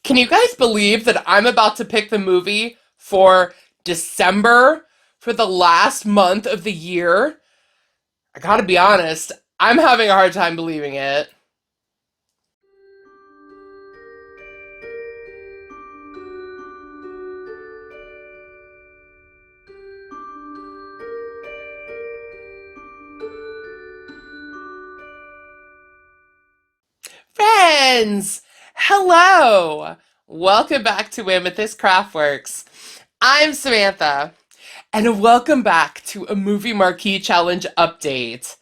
Can you guys believe that I'm about to pick the movie for December for the last month of the year? I gotta be honest, I'm having a hard time believing it. Friends! Hello! Welcome back to Amethyst Craftworks. I'm Samantha, and welcome back to a Movie Marquee Challenge update.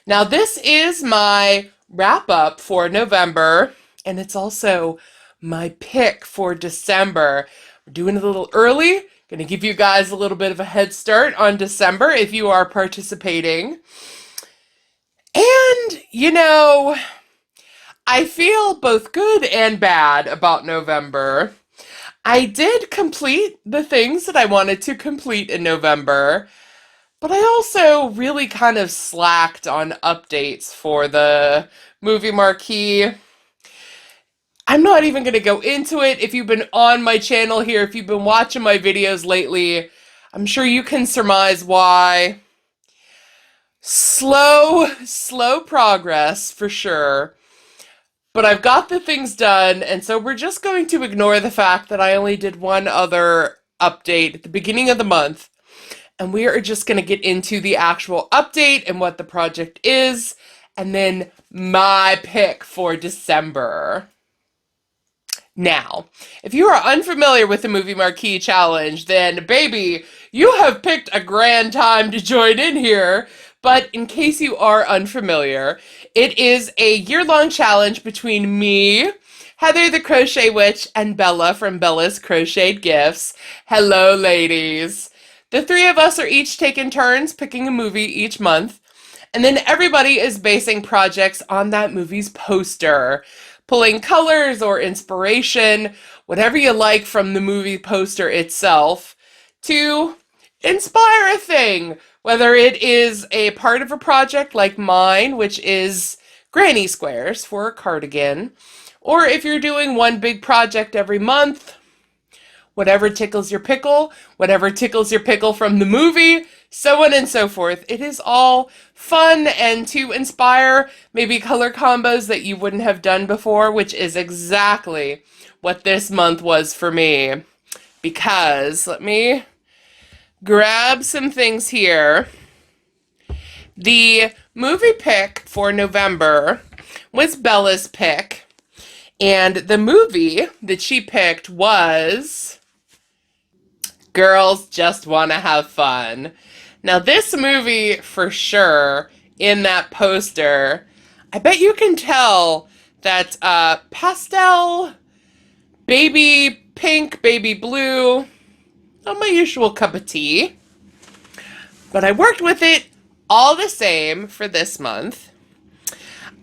Now, this is my wrap up for November, and it's also my pick for December. We're doing it a little early. Gonna give you guys a little bit of a head start on December if you are participating. And, I feel both good and bad about November. I did complete the things that I wanted to complete in November, but I also really kind of slacked on updates for the movie marquee. I'm not even going to go into it. If you've been on my channel here, if you've been watching my videos lately, I'm sure you can surmise why. Slow progress for sure. But I've got the things done, and so we're just going to ignore the fact that I only did one other update at the beginning of the month. And we are just going to get into the actual update and what the project is, and then my pick for December. Now, if you are unfamiliar with the Movie Marquee Challenge, then baby, you have picked a grand time to join in here. But in case you are unfamiliar, it is a year-long challenge between me, Heather the Crochet Witch, and Bella from Bella's Crocheted Gifts. Hello, ladies. The three of us are each taking turns picking a movie each month, and then everybody is basing projects on that movie's poster, pulling colors or inspiration, whatever you like from the movie poster itself, to inspire a thing, whether it is a part of a project like mine, which is granny squares for a cardigan, or if you're doing one big project every month, whatever tickles your pickle, whatever tickles your pickle from the movie, so on and so forth. It is all fun and to inspire maybe color combos that you wouldn't have done before, which is exactly what this month was for me. Because, let me grab some things here. The movie pick for November was Bella's pick, and the movie that she picked was Girls Just Wanna Have Fun. Now, this movie, for sure, in that poster, I bet you can tell that pastel, baby pink, baby blue, not my usual cup of tea, but I worked with it all the same for this month.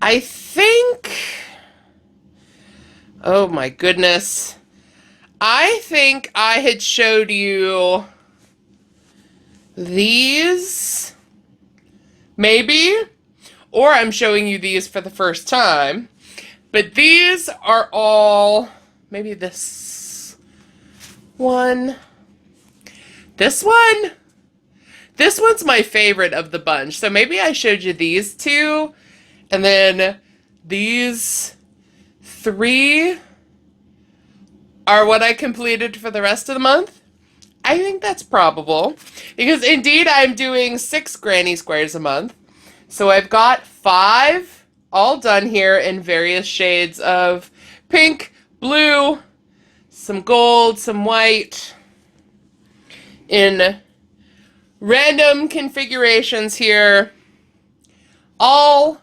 I think, oh my goodness, I think I had showed you these, maybe, or I'm showing you these for the first time, but these are all, maybe this one. This one? This one's my favorite of the bunch. So maybe I showed you these two, and then these three are what I completed for the rest of the month. I think that's probable, because indeed I'm doing 6 granny squares a month. So I've got 5 all done here in various shades of pink, blue, some gold, some white, in random configurations here. All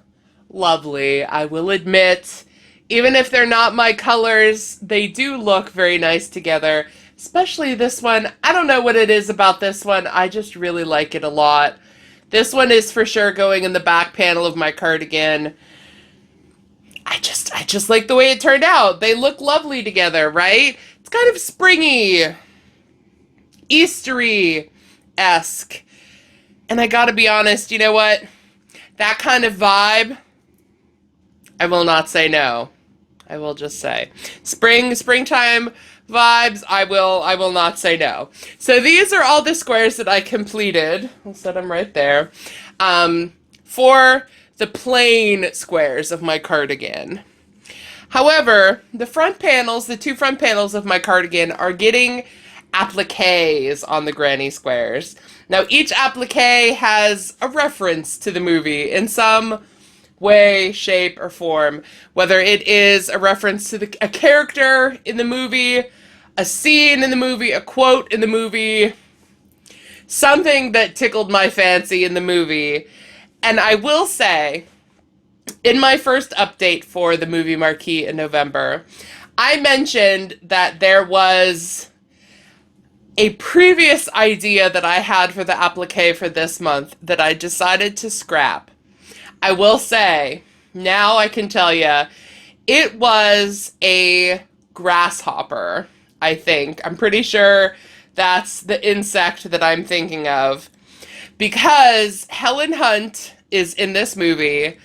lovely, I will admit. Even if they're not my colors, they do look very nice together. Especially this one. I don't know what it is about this one. I just really like it a lot. This one is for sure going in the back panel of my cardigan. I just like the way it turned out. They look lovely together, right? It's kind of springy, Eastery-esque. And I gotta be honest, you know what? That kind of vibe, I will not say no. I will just say. Springtime vibes, I will not say no. So these are all the squares that I completed. I'll set them right there. For the plain squares of my cardigan. However, the two front panels of my cardigan are getting appliques on the granny squares. Now, each applique has a reference to the movie in some way, shape, or form. Whether it is a reference to a character in the movie, a scene in the movie, a quote in the movie, something that tickled my fancy in the movie. And I will say, in my first update for the Movie Marquee in November, I mentioned that there was a previous idea that I had for the applique for this month that I decided to scrap. I will say, now I can tell you, it was a grasshopper, I think. I'm pretty sure that's the insect that I'm thinking of. Because Helen Hunt is in this movie,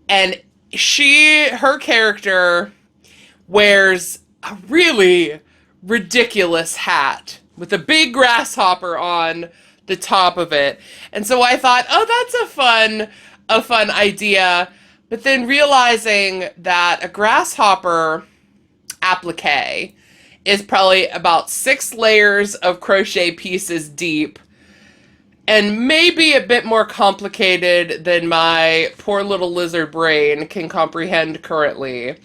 and her character wears a really ridiculous hat with a big grasshopper on the top of it. And so I thought, oh, that's a fun idea. But then realizing that a grasshopper applique is probably about 6 layers of crochet pieces deep and maybe a bit more complicated than my poor little lizard brain can comprehend currently.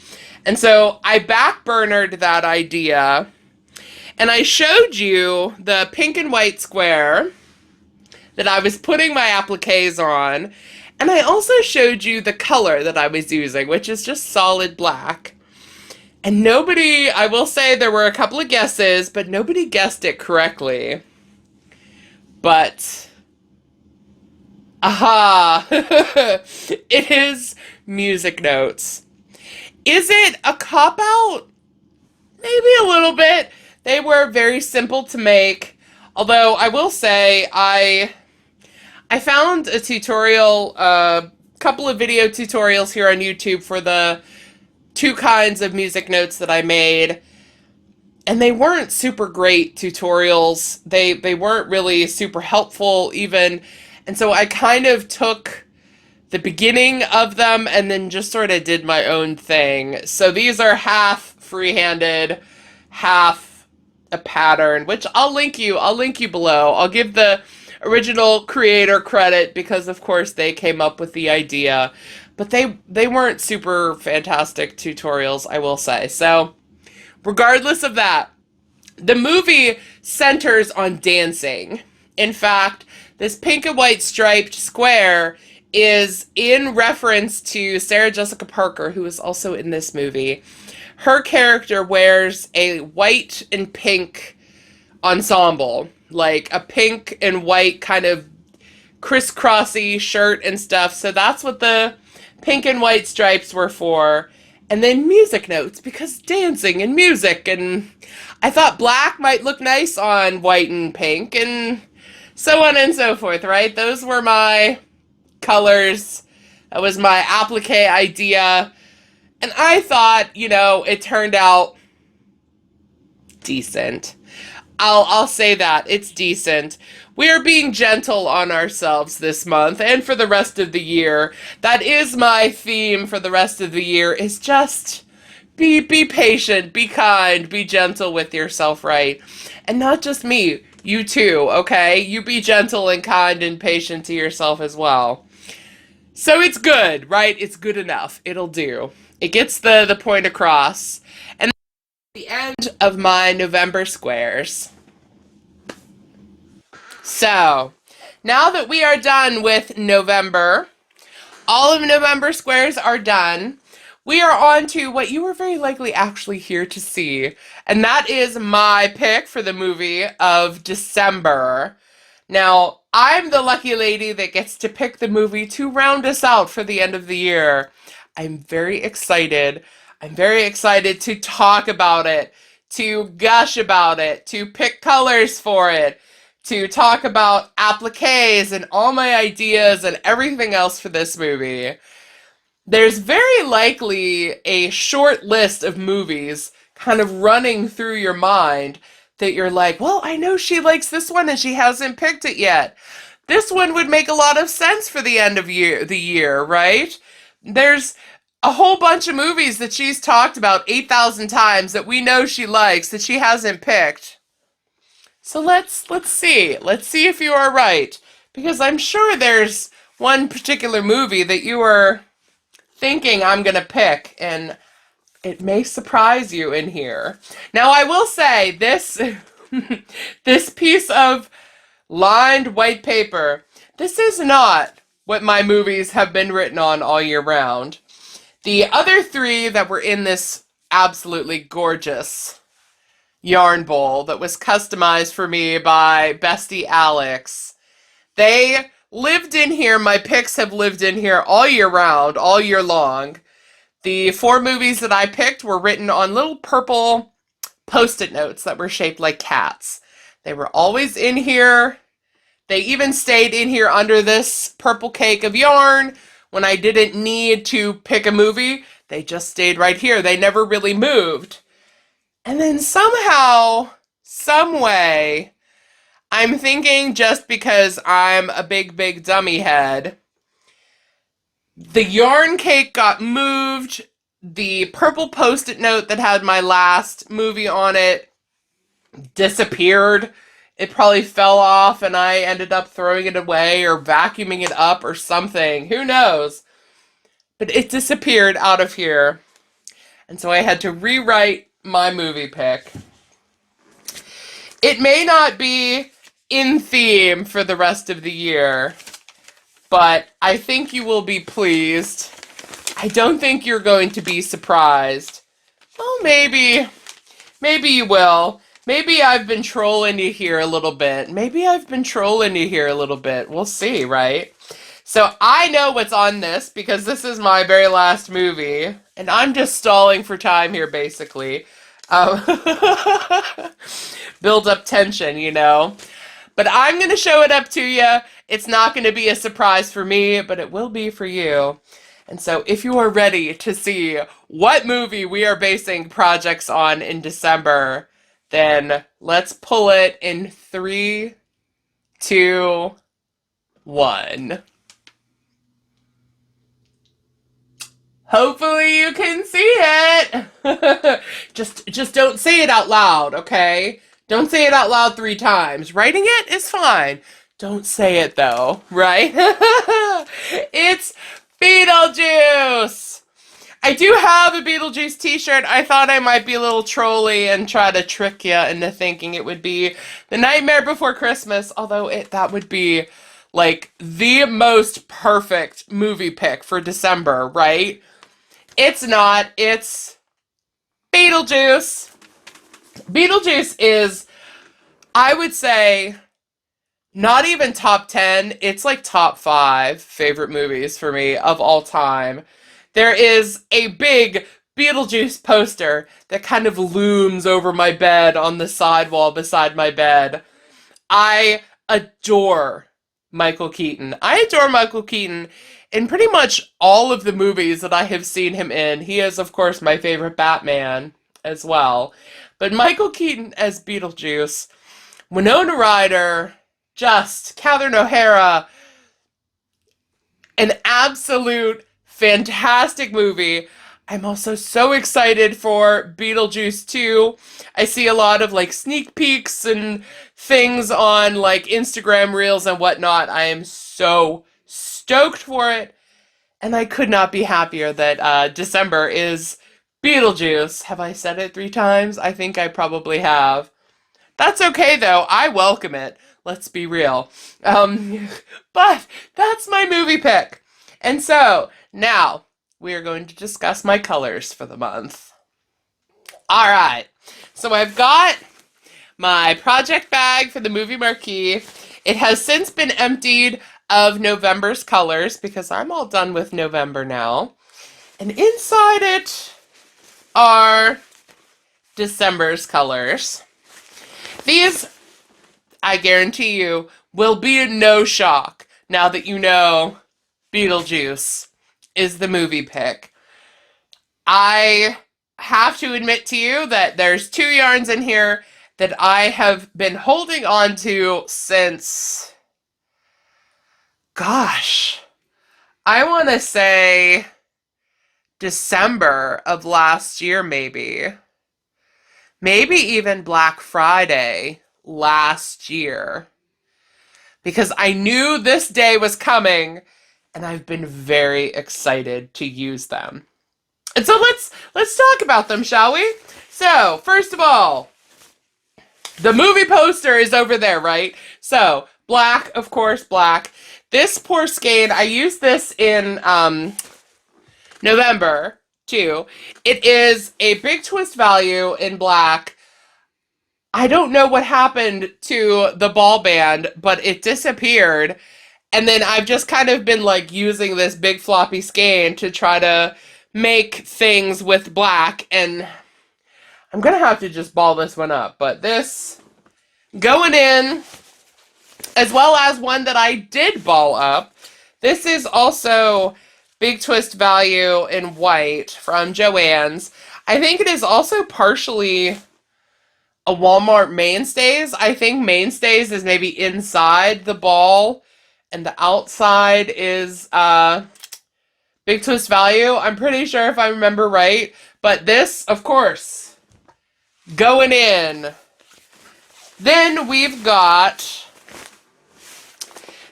And so I backburnered that idea, and I showed you the pink and white square that I was putting my appliques on, and I also showed you the color that I was using, which is just solid black. And nobody, I will say there were a couple of guesses, but nobody guessed it correctly. But aha! It is music notes. Is it a cop-out? Maybe a little bit. They were very simple to make. Although I will say I found a tutorial, a couple of video tutorials here on YouTube for the 2 kinds of music notes that I made. And they weren't super great tutorials. They weren't really super helpful even. And so I kind of took the beginning of them and then just sort of did my own thing. So these are half free-handed, half a pattern, which I'll link you below. I'll give the original creator credit because of course they came up with the idea. But they weren't super fantastic tutorials, I will say. So regardless of that, the movie centers on dancing. In fact, this pink and white striped square is in reference to Sarah Jessica Parker, who is also in this movie. Her character wears a white and pink ensemble, like a pink and white kind of crisscrossy shirt and stuff. So that's what the pink and white stripes were for. And then music notes, because dancing and music, and I thought black might look nice on white and pink, and so on and so forth, right? Those were my colors. That was my applique idea. And I thought, it turned out decent. I'll say that. It's decent. We are being gentle on ourselves this month and for the rest of the year. That is my theme for the rest of the year, is just be patient, be kind, be gentle with yourself, right? And not just me, you too, okay? You be gentle and kind and patient to yourself as well. So it's good, right? It's good enough. It'll do. It gets the point across. And the end of my November squares. So, now that we are done with November, all of November squares are done. We are on to what you were very likely actually here to see, and that is my pick for the movie of December. Now, I'm the lucky lady that gets to pick the movie to round us out for the end of the year. I'm very excited. I'm very excited to talk about it, to gush about it, to pick colors for it, to talk about appliques and all my ideas and everything else for this movie. there's very likely a short list of movies kind of running through your mind that you're like, well, I know she likes this one and she hasn't picked it yet. This one would make a lot of sense for the end of the year, right? There's a whole bunch of movies that she's talked about 8,000 times that we know she likes that she hasn't picked. So let's see. Let's see if you are right, because I'm sure there's one particular movie that you are thinking I'm going to pick, and it may surprise you in here. Now, I will say this this piece of lined white paper, this is not what my movies have been written on all year round. The other three that were in this absolutely gorgeous yarn bowl that was customized for me by Bestie Alex, they lived in here. My picks have lived in here all year round, all year long. The 4 movies that I picked were written on little purple Post-it notes that were shaped like cats. They were always in here. They even stayed in here under this purple cake of yarn. When I didn't need to pick a movie, they just stayed right here. They never really moved. And then somehow, some way, I'm thinking just because I'm a big dummy head, the yarn cake got moved. The purple Post-it note that had my last movie on it disappeared. It probably fell off and I ended up throwing it away or vacuuming it up or something. Who knows? But it disappeared out of here. And so I had to rewrite my movie pick. It may not be in theme for the rest of the year, but I think you will be pleased. I don't think you're going to be surprised. Well, maybe you will. Maybe I've been trolling you here a little bit. We'll see, right? So I know what's on this because this is my very last movie, and I'm just stalling for time here, basically. Um, build up tension, you know? But I'm going to show it up to you. It's not going to be a surprise for me, but it will be for you. And so if you are ready to see what movie we are basing projects on in December, then let's pull it in 3, 2, 1. Hopefully you can see it. just don't say it out loud, okay? Don't say it out loud 3 times. Writing it is fine. Don't say it though, right? It's Beetlejuice! I do have a Beetlejuice t-shirt. I thought I might be a little trolly and try to trick you into thinking it would be The Nightmare Before Christmas, although that would be like the most perfect movie pick for December, right? It's not. It's Beetlejuice. Beetlejuice is, I would say, not even top 10. It's like top 5 favorite movies for me of all time. There is a big Beetlejuice poster that kind of looms over my bed on the sidewall beside my bed. I adore Michael Keaton. I adore Michael Keaton in pretty much all of the movies that I have seen him in. He is, of course, my favorite Batman as well. But Michael Keaton as Beetlejuice, Winona Ryder, just Catherine O'Hara, an absolute fantastic movie. I'm also so excited for Beetlejuice 2. I see a lot of like sneak peeks and things on like Instagram reels and whatnot. I am so stoked for it. And I could not be happier that December is Beetlejuice. Have I said it 3 times? I think I probably have. That's okay though. I welcome it. Let's be real. But that's my movie pick. And so now we are going to discuss my colors for the month. All right. So I've got my project bag for the Movie Marquee. It has since been emptied of November's colors because I'm all done with November now. And inside it are December's colors. These, I guarantee you, will be no shock now that you know Beetlejuice is the movie pick. I have to admit to you that there's two yarns in here that I have been holding on to since, gosh, I want to say December of last year, maybe. Maybe even Black Friday last year. Because I knew this day was coming, and I've been very excited to use them. And so let's talk about them, shall we? So, first of all, the movie poster is over there, right? So, black, of course, black. This poor skein, I used this in November, too. It is a big twist value in black. I don't know what happened to the ball band, but it disappeared. And then I've just kind of been like using this big floppy skein to try to make things with black, and I'm gonna have to just ball this one up. But this going in, as well as one that I did ball up. This is also big twist value in white from Joann's. I think it is also partially a Walmart Mainstays. I think Mainstays is maybe inside the ball, and the outside is big twist value. I'm pretty sure if I remember right. But this, of course, going in. Then we've got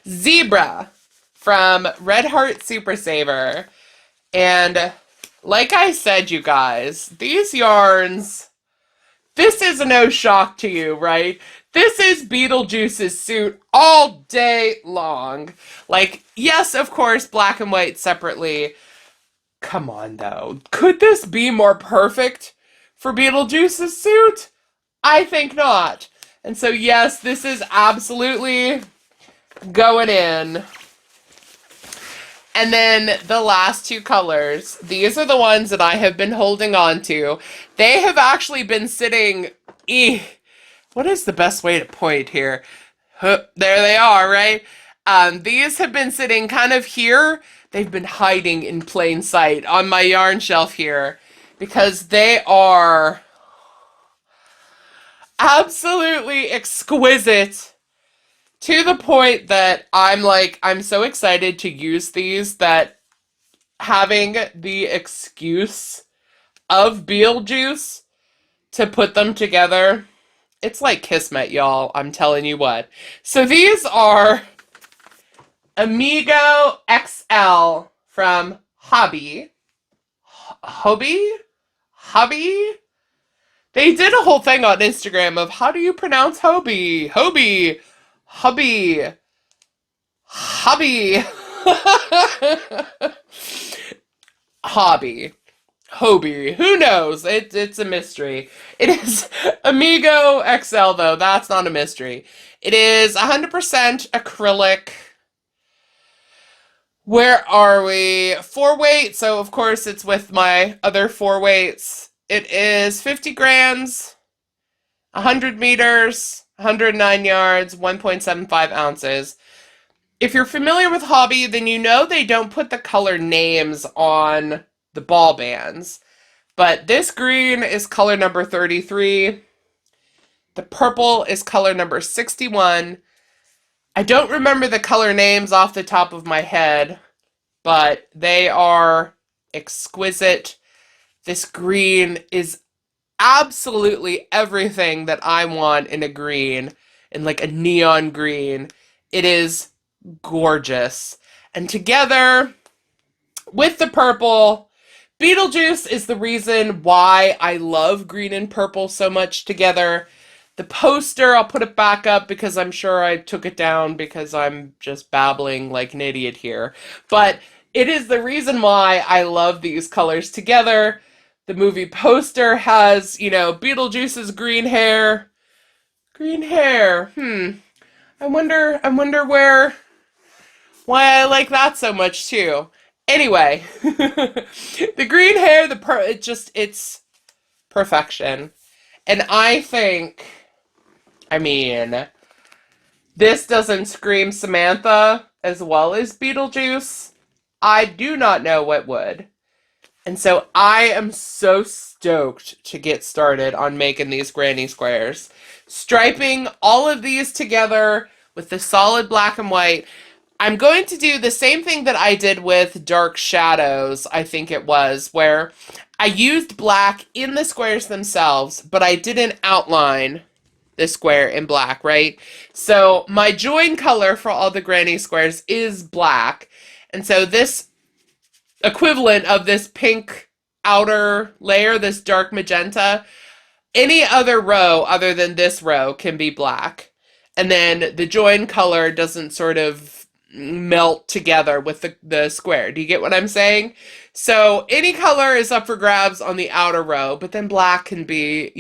Zebra from Red Heart Super Saver. And like I said, you guys, these yarns, this is no shock to you, right? This is Beetlejuice's suit all day long. Like, yes, of course, black and white separately. Come on, though. Could this be more perfect for Beetlejuice's suit? I think not. And so, yes, this is absolutely going in. And then the last two colors, these are the ones that I have been holding on to. They have actually been sitting... What is the best way to point here? There they are, right? These have been sitting kind of here. They've been hiding in plain sight on my yarn shelf here because they are absolutely exquisite, to the point that I'm so excited to use these that having the excuse of Beetlejuice to put them together, it's like Kismet, y'all. I'm telling you what. So these are Amigo XL from Hobby. Hobby? They did a whole thing on Instagram of how do you pronounce Hobie? Hobie. Hobby. Hobie. Who knows? It's a mystery. It is Amigo XL, though. That's not a mystery. It is 100% acrylic. Where are we? 4-weight, so of course it's with my other 4-weights. It is 50 grams, 100 meters, 109 yards, 1.75 ounces. If you're familiar with Hobby, then you know they don't put the color names on the ball bands. But this green is color number 33. The purple is color number 61. I don't remember the color names off the top of my head, but they are exquisite. This green is absolutely everything that I want in a green, in like a neon green. It is gorgeous. And together with the purple, Beetlejuice is the reason why I love green and purple so much together. The poster, I'll put it back up because I'm sure I took it down because I'm just babbling like an idiot here. But it is the reason why I love these colors together. The movie poster has, Beetlejuice's green hair. Green hair. I wonder why I like that so much too. Anyway, the green hair, it's perfection. And I think, this doesn't scream Samantha as well as Beetlejuice. I do not know what would. And so I am so stoked to get started on making these granny squares. Striping all of these together with the solid black and white. I'm going to do the same thing that I did with dark shadows, I think it was, where I used black in the squares themselves, but I didn't outline the square in black, right? So my join color for all the granny squares is black. And so this equivalent of this pink outer layer, this dark magenta, any other row other than this row can be black. And then the join color doesn't sort of melt together with the square. Do you get what I'm saying? So any color is up for grabs on the outer row, but then black can be,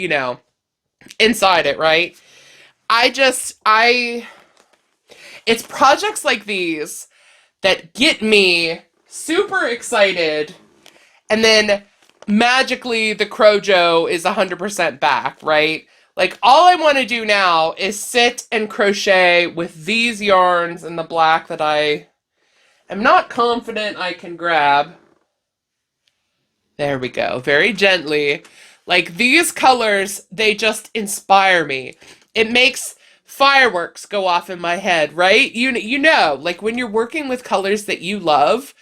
inside it, right? It's projects like these that get me super excited, and then magically the Crojo is 100% back, right? Like, all I want to do now is sit and crochet with these yarns in the black that I am not confident I can grab. There we go, very gently. Like, these colors, they just inspire me. It makes fireworks go off in my head, right? You know, like when you're working with colors that you love,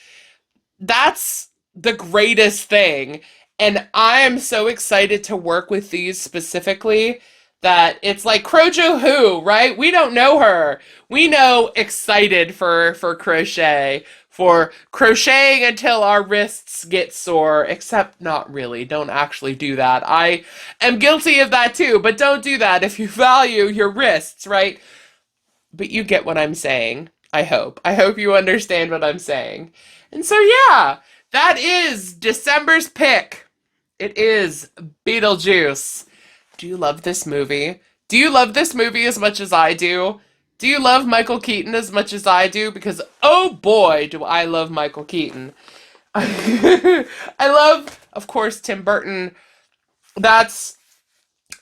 that's the greatest thing. And I am so excited to work with these specifically that it's like Crojo who, right? We don't know her. We know excited for crochet, for crocheting until our wrists get sore, except not really. Don't actually do that. I am guilty of that too, but don't do that if you value your wrists, right? But you get what I'm saying. I hope. I hope you understand what I'm saying. And so, yeah, that is December's pick. It is Beetlejuice. Do you love this movie? Do you love this movie as much as I do? Do you love Michael Keaton as much as I do? Because, oh boy, do I love Michael Keaton. I love, of course, Tim Burton. That's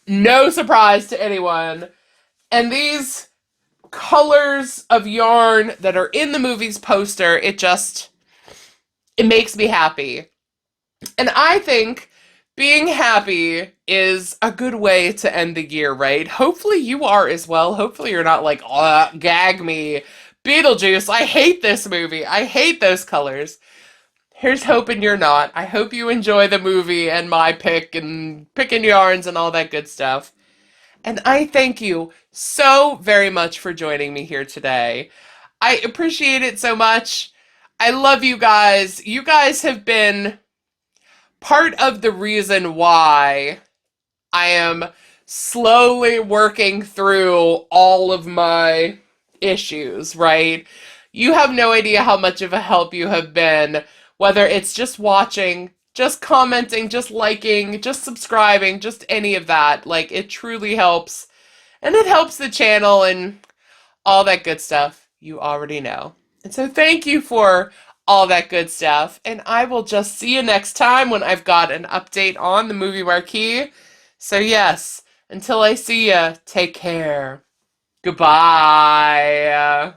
no surprise to anyone. And these colors of yarn that are in the movie's poster, it makes me happy. And I think being happy is a good way to end the year, right? Hopefully you are as well. Hopefully you're not like, gag me. Beetlejuice, I hate this movie. I hate those colors. Here's hoping you're not. I hope you enjoy the movie and my pick and picking yarns and all that good stuff. And I thank you so very much for joining me here today. I appreciate it so much. I love you guys. You guys have been part of the reason why I am slowly working through all of my issues, right? You have no idea how much of a help you have been, whether it's just watching, just commenting, just liking, just subscribing, just any of that. Like, it truly helps. And it helps the channel and all that good stuff you already know. And so thank you for all that good stuff. And I will just see you next time when I've got an update on the Movie Marquee. So yes, until I see ya, take care. Goodbye.